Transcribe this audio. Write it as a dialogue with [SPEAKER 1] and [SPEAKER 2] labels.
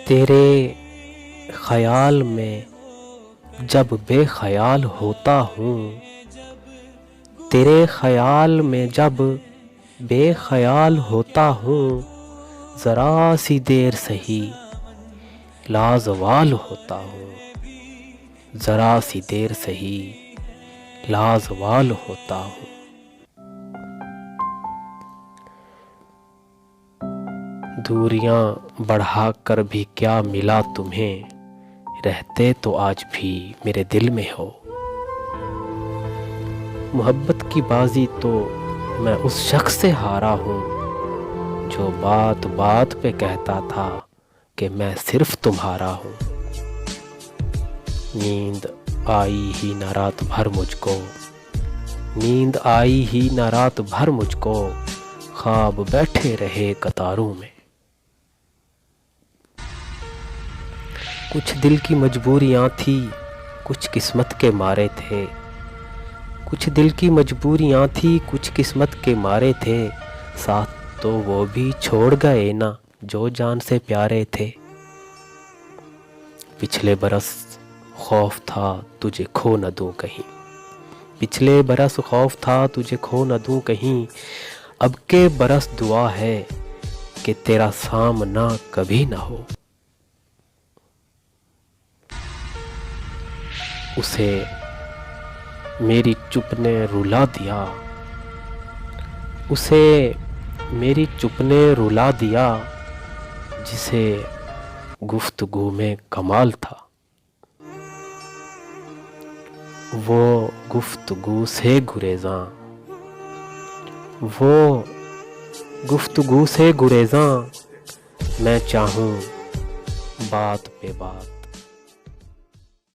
[SPEAKER 1] تیرے خیال میں جب بے خیال ہوتا ہوں، تیرے خیال میں جب بے خیال ہوتا ہوں، ذرا سی دیر سہی لازوال ہوتا ہوں، ذرا سی دیر سہی لازوال ہوتا ہوں۔ دوریاں بڑھا کر بھی کیا ملا تمہیں، رہتے تو آج بھی میرے دل میں ہو۔ محبت کی بازی تو میں اس شخص سے ہارا ہوں، جو بات بات پہ کہتا تھا کہ میں صرف تمہارا ہوں۔ نیند آئی ہی نہ رات بھر مجھ کو، نیند آئی ہی نہ رات بھر مجھ کو، خواب بیٹھے رہے قطاروں میں۔ کچھ دل کی مجبوریاں تھی، کچھ قسمت کے مارے تھے، کچھ دل کی مجبوریاں تھی، کچھ قسمت کے مارے تھے، ساتھ تو وہ بھی چھوڑ گئے نا جو جان سے پیارے تھے۔ پچھلے برس خوف تھا تجھے کھو نہ دوں کہیں، پچھلے برس خوف تھا تجھے کھو نہ دوں کہیں، اب کے برس دعا ہے کہ تیرا سامنا کبھی نہ ہو۔ اسے میری چپ نے رلا دیا، اسے میری چپ نے رلا دیا، جسے گفتگو میں کمال تھا۔ وہ گفتگو سے گریزاں، وہ گفتگو سے گریزاں، میں چاہوں بات پہ بات